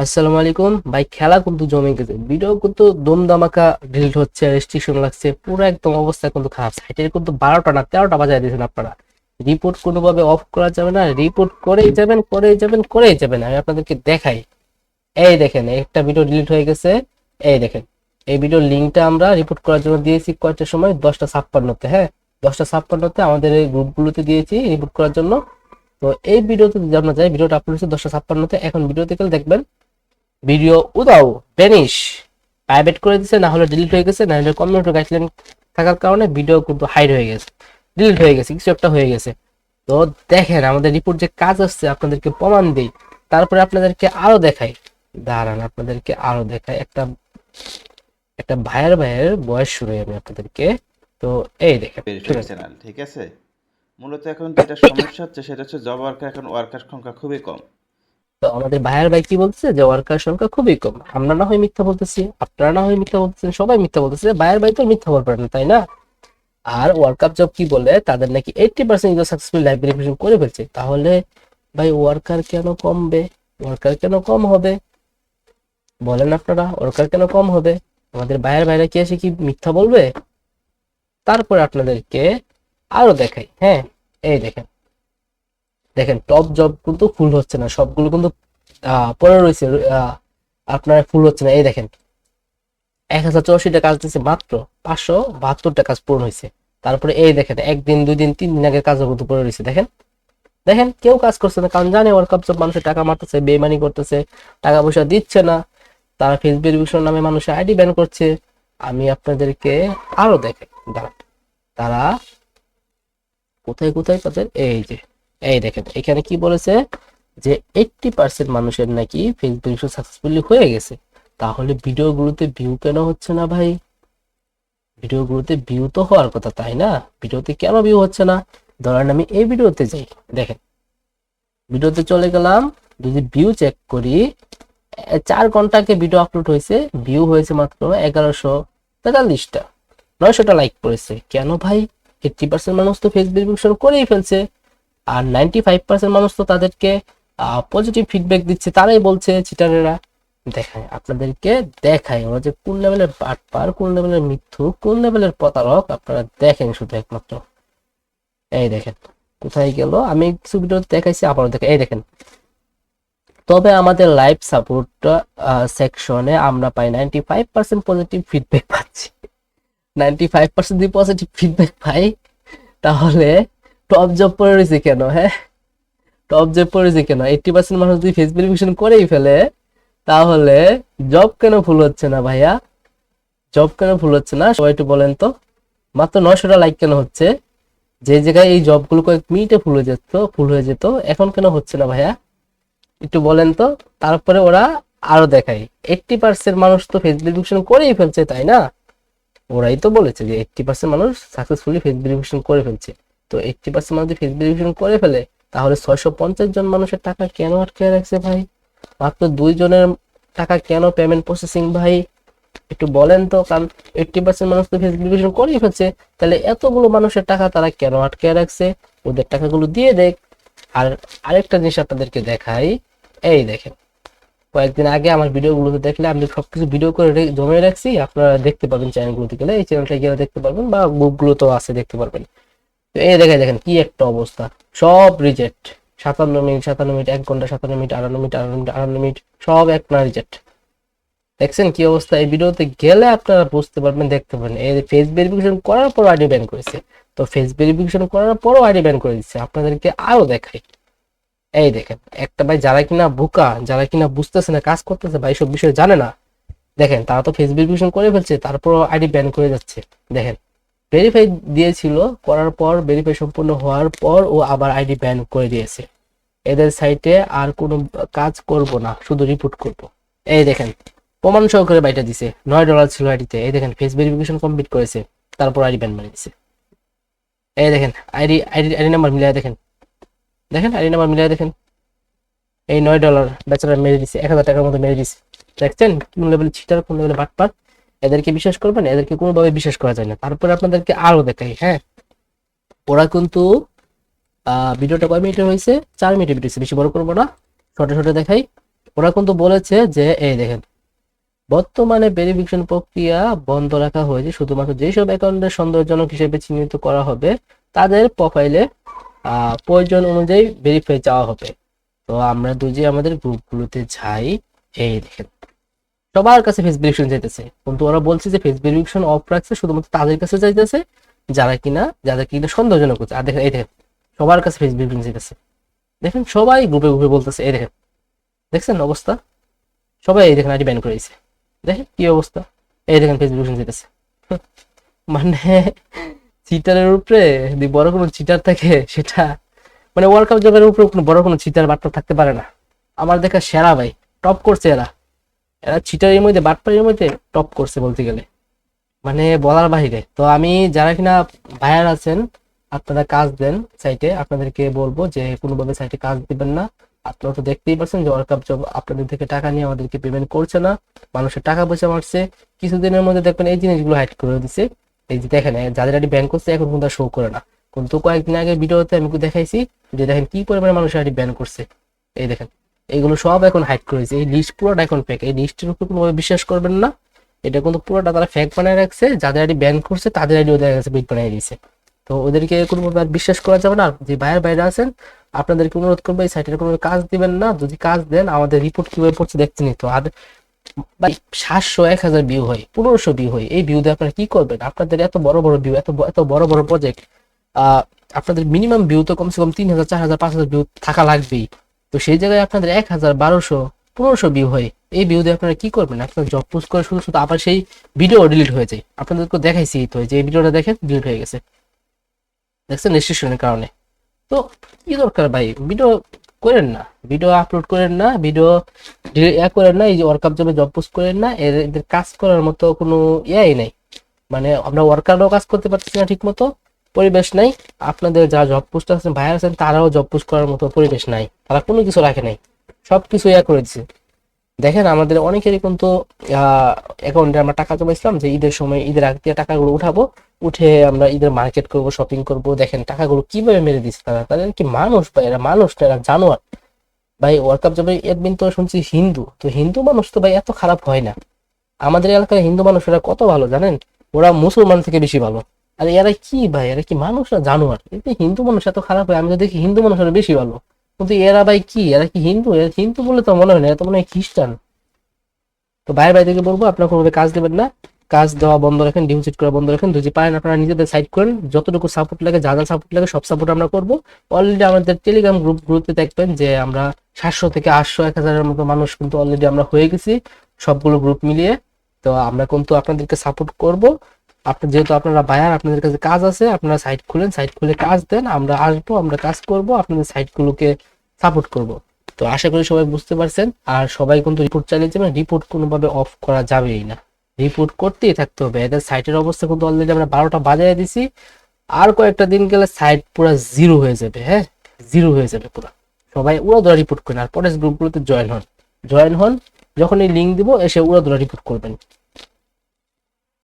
আসসালামু আলাইকুম ভাই। খেলা কিন্তু জমে গেছে, ভিডিও কিন্তু দম দামাকা ডিলিট হচ্ছে, রেস্ট্রিকশন লাগছে, পুরো একদম অবস্থা কিন্তু খারাপ। সাইটের কিন্তু 12টা না 13টা বাজায় দিয়েছেন আপনারা। রিপোর্ট কোনোভাবে অফ করা যাবে না, রিপোর্ট করেই যাবেন করেই যাবেন করেই যাবেন। আমি আপনাদেরকে দেখাই, এই দেখেন একটা ভিডিও ডিলিট হয়ে গেছে। এই দেখেন, এই ভিডিওর লিঙ্কটা আমরা রিপোর্ট করার জন্য দিয়েছি কয়টার সময়, 10টা 56-তে। হ্যাঁ, 10টা 56-তে আমাদের এই গ্রুপগুলোতে দিয়েছি রিপোর্ট করার জন্য। তো এই ভিডিওতে যদি আমরা যাই, ভিডিওটা আপলোড হচ্ছে 10টা 56-তে। এখন ভিডিওতে গেলে দেখবেন ভিডিও উদাও ভ্যানিশ প্রাইভেট করে দিছে, না হলে ডিলিট হয়ে গেছে, না হলে কমিউনিটি গাইডলাইন থাকার কারণে ভিডিও কিন্তু হাইড হয়ে গেছে, ডিলিট হয়ে গেছে, কিছু একটা হয়ে গেছে। তো দেখেন আমাদের রিপোর্ট যে কাজ আসছে, আপনাদেরকে প্রমাণ দেই, তারপরে আপনাদেরকে আরো দেখাই। দাঁড়ান, আপনাদেরকে আরো দেখাই। একটা একটা ভাইয়ের ভাইয়ের বয়স শুরু আমি আপনাদেরকে। তো এই দেখেন, ভেরিফাইড শুনেন। চ্যানেল, ঠিক আছে? মূলত এখন যেটা সমস্যা হচ্ছে সেটা হচ্ছে জব ওয়ার্কার, এখন ওয়ার্কার সংখ্যা খুবই কম। তো আমাদের ভাইয়ের ভাই কি বলছে যে ওয়ার্কার সংখ্যা খুবই কম। আমরা না হয় মিথ্যা বলতেছি, আপনারা না হয় মিথ্যা বলতেছেন, সবাই মিথ্যা বলতেছে, ভাইয়ের ভাই তো মিথ্যা বলবেন না, তাই না? আর ওয়ার্ল্ড কাপ জব কি বলে, তাদের নাকি 80% ইউজার সাকসেসফুল লাইভ ভেরিফিকেশন করে ফেলছে। তাহলে ভাই ওয়ার্কার কেন কমবে? ওয়ার্কার কেন কম হবে বলেন আপনারা? ওয়ার্কার কেন কম হবে? আমাদের বাইরের বাইরে কি এসে কি মিথ্যা বলবে? তারপর আপনাদেরকে আরো দেখাই। হ্যাঁ, এই দেখেন, দেখেন টপ জব কিন্তু ফুল হচ্ছে না, সবগুলো কিন্তু পড়ে রয়েছে। আপনার ফুল হচ্ছে না। এই দেখেন 1084টা কাজ দিচ্ছে, মাত্র 572টা কাজ পূরণ হয়েছে। তারপরে এই দেখেন একদিন 2 দিন 3 দিন আগের কাজও কিন্তু পড়ে রয়েছে। দেখেন, দেখেন কেউ কাজ করছে না, কারণ জানে ওয়ার্ল্ড কাপ সব মানুষের টাকা মারতেছে, বেইমানি করতেছে, টাকা পয়সা দিচ্ছে না। তারা ফেস ভেরিফিকেশন নামে মানুষের আইডি ব্যান করছে। আমি আপনাদেরকে আরো দেখাই, দাঁড়ান। তারা কোথায় কোথায় তাদের, এই যে, এই দেখেন এখানে কি বলেছে যে 80% মানুষের নাকি ফেস ভেরিফিকেশন সাকসেসফুলি হয়ে গেছে। তাহলে ভিডিওগুলোতে ভিউ কেন হচ্ছে না ভাই? ভিডিওগুলোতে ভিউ তো হওয়ার কথা, তাই না? ভিডিওতে কেন ভিউ হচ্ছে না? ধরেন আমি এই ভিডিওতে যাই, দেখেন ভিডিওতে চলে গেলাম, যদি ভিউ চেক করি, 4 ঘন্টা ভিডিও আপলোড হয়েছে, ভিউ হয়েছে মাত্র 1143টা, 900টা লাইক পড়েছে। কেন ভাই? 80% মানুষ তো ফেস ভেরিফিকেশন করেই ফেলছে, আর 95% মানুষ তো তাদেরকে পজিটিভ ফিডব্যাক দিচ্ছে, তারাই বলছে চিটারেরা। দেখায় আপনাদেরকে, দেখায় ওরা যে কোন লেভেলের বাটপার, কোন লেভেলের মিথ্যুক, কোন লেভেলের প্রতারক, আপনারা দেখেন শুধু একমাত্র। এই দেখেন কোথায় গেল, আমি কিছু ভিডিও দেখাইছি, আবারও দেখেন, এই দেখেন। তবে আমাদের লাইভ সাপোর্ট সেকশনে আমরা পাই 95% পজিটিভ ফিডব্যাক পাচ্ছি। 95% যদি পজিটিভ ফিডব্যাক পাই, তাহলে টপ জব পড়ে রয়েছে কেন? হ্যাঁ, টপ জব পড়েছে কেন? 80% মানুষ যদি ফেস ভেরিফিকেশন করেই ফেলে, তাহলে জব কেন ফুল হচ্ছে না ভাইয়া? জব কেন ফুল হচ্ছে না সবাই একটু বলেন তো? মাত্র 900টা লাইক কেন হচ্ছে? যে জায়গায় এই জবগুলো কয়েক মিনিটে ফুল হয়ে যেত, এখন কেন হচ্ছে না ভাইয়া? একটু বলেন তো। তারপরে ওরা আরো দেখায় 80% মানুষ তো ফেস ভেরিফিকেশন করেই ফেলছে, তাই না? ওরাই তো বলেছে যে 80% মানুষ সাকসেসফুলি ফেস ভেরিফিকেশন করে ফেলছে। তো 80% মানুষ যদি ফেস ভেরিফিকেশন করে ফেলে, তাহলে 650 জন মানুষের টাকা কেন আটকে রাখছে ভাই? মাত্র 2 জনের টাকা কেন পেমেন্ট প্রসেসিং ভাই? একটু বলেন তো। কারণ 80% মানুষ তো ফেস ভেরিফিকেশন করেই ফেলছে, তাহলে এতগুলো মানুষের টাকা তারা কেন আটকে রাখছে? ওদের টাকাগুলো দিয়ে দেখ। আর আরেকটা জিনিস আপনাদেরকে দেখাই, এই দেখেন কয়েকদিন আগে আমার ভিডিওগুলোতে দেখলে আমি সবকিছু ভিডিও করে জমে রাখছি, আপনারা দেখতে পাবেন চ্যানেলগুলোতে গেলে, এই চ্যানেলটা গেলে দেখতে পারবেন, বা গ্রুপগুলো তো আছে দেখতে পারবেন। তো এই দেখেন, দেখেন কি একটা অবস্থা, সব রিজেক্ট। 57 মিনিট 57 মিনিট, 1 ঘন্টা 57 মিনিট, 58 মিনিট 58 মিনিট 58 মিনিট, সব এক না রিজেক্ট। দেখছেন কি অবস্থা? এই ভিডিওতে গেলে আপনারা বুঝতে পারবেন, দেখতে পাবেন। এই ফেস ভেরিফিকেশন করার পর আইডি ব্যান করেছে। তো ফেস ভেরিফিকেশন করার পরও আইডি ব্যান করে দিচ্ছে। আপনাদেরকে আরো দেখাই, এই দেখেন একটা ভাই, যারা কিনা বোকা, যারা কিনা বুঝতেছে না, কাজ করতেছে ভাই, সব বিষয়ে জানে না, দেখেন তারা তো ফেস ভেরিফিকেশন করে ফেলছে, তারপর আইডি ব্যান করে যাচ্ছে। দেখেন ভেরিফাই দিয়েছিল, করার পর ভেরিফাই সম্পূর্ণ হওয়ার পর ও আবার আইডি ব্যান করে দিয়েছে। এদের সাইটে আর কোনো কাজ করব না, শুধু রিপোর্ট করব। এই দেখেন প্রমাণ সহকারে বাইটা দিছে, $9 ছিল আইডিতে। এই দেখেন ফেস ভেরিফিকেশন কমপ্লিট করেছে, তারপর আইডি ব্যান মেরে দিছে। এই দেখেন আইডি আইডি আইডি নাম্বার মিলিয়ে দেখেন, দেখেন আইডি নাম্বার মিলিয়ে দেখেন। এই $9 বেচারা মেরে দিছে, 1000 টাকার মতো মেরে দিছে। দেখছেন কোন লেভেলে চিটার, কোন লেভেলে বাটপার। এদেরকে বিশ্বাস করবেন? এদেরকে কোনোভাবে বিশ্বাস করা যায় না। তারপরে আপনাদেরকে আরো দেখাই। হ্যাঁ, ওরা কিন্তু ভিডিওটা কয় মিনিটের হয়েছে? 4 মিনিটের ভিডিও হয়েছে, বেশি বড় করবো না, ছোট ছোট দেখাই। ওরা কিন্তু বলেছে যে এই দেখেন, বর্তমানে ভেরিফিকেশন প্রক্রিয়া বন্ধ রাখা হয়েছে, শুধুমাত্র যেসব অ্যাকাউন্টের সন্দেহজনক হিসেবে চিহ্নিত করা হবে তাদের প্রোফাইলে প্রয়োজন অনুযায়ী ভেরিফাই চাওয়া হবে। তো আমরা দুজি আমাদের গ্রুপগুলোতে যাই, এই দেখেন সবার কাছে ফেস ভেরিফিকেশন চাইতেছে, কিন্তু ওরা বলছে যে ফেস ভেরিফিকেশন অফ রাখছে, শুধুমাত্র তাদের কাছে চাইতেছে যাদের কিনা সন্দেহজনক হচ্ছে। আর দেখেন এই দেখেন সবার কাছে ফেস ভেরিফিকেশন চাইতেছে, দেখেন সবাই গ্রুপে গ্রুপে বলতেছে, এই দেখেন দেখছেন অবস্থা, সবাই এই দেখেন আইডি ব্যান করে দিয়েছে, দেখেন কি অবস্থা, এই দেখেন ফেস ভেরিফিকেশন চাইতেছে। মানে চিটারের উপরে যদি বড় কোনো চিটার থাকে সেটা মানে ওয়ার্ল্ড কাপ জবের উপরে কোনো বড় কোনো চিটার বাটপার থাকতে পারে না। আমার দেখা সেরা ভাই, টপ করছে এরা, এরা চিটারের মধ্যে বাটপারের মধ্যে টপ করছে বলতে গেলে, মানে বলার বাহিরে। তো আমি যারা কিনা বায়ার আছেন, আপনারা কাজ দেন সাইটে, আপনাদেরকে বলবো যে কোনোভাবে সাইটে কাজ দিবেন না। আপনারা তো দেখতেই পাচ্ছেন যে ওয়ার্ল্ড কাপ জব আপনাদের থেকে টাকা নিয়ে আমাদেরকে পেমেন্ট করছে না, মানুষের টাকা পয়সা মারছে। কিছুদিনের মধ্যে দেখবেন এই জিনিসগুলো হাইড করে দিছে। এই যে দেখেন যাদের আইডি ব্যান করছে এখন কিন্তু শো করে না, কিন্তু কয়েকদিন আগে ভিডিওতে আমি দেখাইছি যে দেখেন কি পরিমাণে মানুষের আইডি ব্যান করছে। এই দেখেন এইগুলো সব এখন হাইড করেছে, এই লিস্ট পুরোটা এখন ফেক, এই লিস্টের উপর কোনোভাবে বিশ্বাস করবেন না। এটা কিন্তু পুরোটা তারা ফেক বানায় রাখছে, যাদের আইডি ব্যান করছে তাদের আইডি ওদের কাছে বিট বানিয়ে দিয়েছে। তো ওদেরকে কোনোভাবে আর বিশ্বাস করা যাবে না। আর যে বাইরে বাইরে আছেন আপনাদেরকে অনুরোধ করবো এই সাইটের কোনো কাজ দিবেন না, যদি কাজ দেন আমাদের রিপোর্ট কিভাবে পড়ছে দেখতে নিত। আর ভাই 700 1000 ভিউ হয়, 1500 ভিউ হয়, এই ভিউ দিয়ে আপনারা কি করবেন? আপনাদের এত বড় বড় ভিউ, এত বড় বড় প্রজেক্ট, আপনাদের মিনিমাম ভিউ তো কমসে কম 3000 4000 5000 ভিউ থাকা লাগবেই। তো সেই জায়গায় আপনাদের 1000 1200 1500 ভিউ হয়, এই ভিউ দিয়ে আপনারা কি করবেন? আপনারা জব পোস্ট করে শুধু শুধু আবার সেই ভিডিও ডিলিট হয়ে যায়। আপনাদেরকে দেখাইছি তো যে এই ভিডিওটা দেখেন ডিলিট হয়ে গেছে, দেখছেন রেজিস্ট্রেশনের কারণে। তো কি দরকার ভাই, ভিডিও করেন না, ভিডিও আপলোড করেন না, ভিডিও করেন না, এই যে ওয়ার্কআপ জবে জব পোস্ট করেন না, এদের কাজ করার মতো কোনো ইয়াই নাই। মানে আমরা ওয়ার্কাররাও কাজ করতে পারতেছি না ঠিক মতো, পরিবেশ নাই। আপনাদের যারা জব পোস্ট আছেন ভাইয়ার আছেন তারাও জব পোস্ট করার মতো পরিবেশ নাই, তারা কোনো কিছু রাখে নাই, সবকিছু করে দিচ্ছে। দেখেন আমাদের অনেকেরই কিন্তু অ্যাকাউন্টে আমরা টাকা জমাইছিলাম যে ঈদের সময়, ঈদের আগে দিয়ে টাকাগুলো উঠাবো, উঠে আমরা ঈদের মার্কেট করব, শপিং করব। দেখেন টাকাগুলো কিভাবে মেরে দিচ্ছে তারা, তাদের কি মানুষ ভাই? এরা মানুষ না, এরা জানোয়ার ভাই। ওয়ার্ল্ড কাপ যাবে এডমিন তো শুনছি হিন্দু, তো হিন্দু মানুষ তো ভাই এত খারাপ হয় না। আমাদের এলাকার হিন্দু মানুষেরা কত ভালো জানেন, ওরা মুসলমান থেকে বেশি ভালো। আর এরা কি ভাই, এরা কি মানুষ না জানোয়ার? এই হিন্দু মানুষ এত খারাপ হয়, আমি তো দেখি হিন্দু মানুষেরা বেশি ভালো, কিন্তু এরা ভাই কি, এরা কি হিন্দু? এরা হিন্দু বলে তো মনে হয় না, এরা তো মনে হয় খ্রিস্টান। তো বাইরে বাইরে থেকে বলবো আপনারা কোনোভাবে কাজ দেবেন না, কাজ দেওয়া বন্ধ রাখেন, ডিপোজিট করা বন্ধ রাখেন। যদি পারেন আপনারা নিজেদের সাইড করেন, যতটুকু সাপোর্ট লাগে, যা যা সাপোর্ট লাগে সব সাপোর্ট আমরা করবো। অলরেডি আমাদের টেলিগ্রাম গ্রুপে দেখবেন যে আমরা 700 থেকে 800 1000-এর মতো মানুষ কিন্তু অলরেডি আমরা হয়ে গেছি সবগুলো গ্রুপ মিলিয়ে। তো আমরা কিন্তু আপনাদেরকে সাপোর্ট করব। যেহেতু আপনারা বায়ার, আপনাদের কাছে কাজ আছে, আপনারা সাইট খুলেন, সাইট খুলে কাজ দেন, আমরা আসবো, আমরা কাজ করব, আপনাদের সাইটগুলোকে সাপোর্ট করব। তো আশা করি সবাই বুঝতে পারছেন। আর সবাই কিন্তু রিপোর্ট চালিয়ে যাবেন, রিপোর্ট কোনোভাবে অফ করা যাবেই না, রিপোর্ট করতেই থাকতে হবে। এদের সাইটের অবস্থা কিন্তু অলরেডি আমরা 12টা বাজায় দিছি, আর কয়েকটা দিন গেলে সাইট পুরো জিরো হয়ে যাবে। হ্যাঁ, জিরো হয়ে যাবে পুরো। সবাই উড়াধুরা রিপোর্ট করেন, আর পরের গ্রুপগুলোতে জয়েন হন, যখন এই লিঙ্ক দিব এসে উড়াধুরা রিপোর্ট করবেন।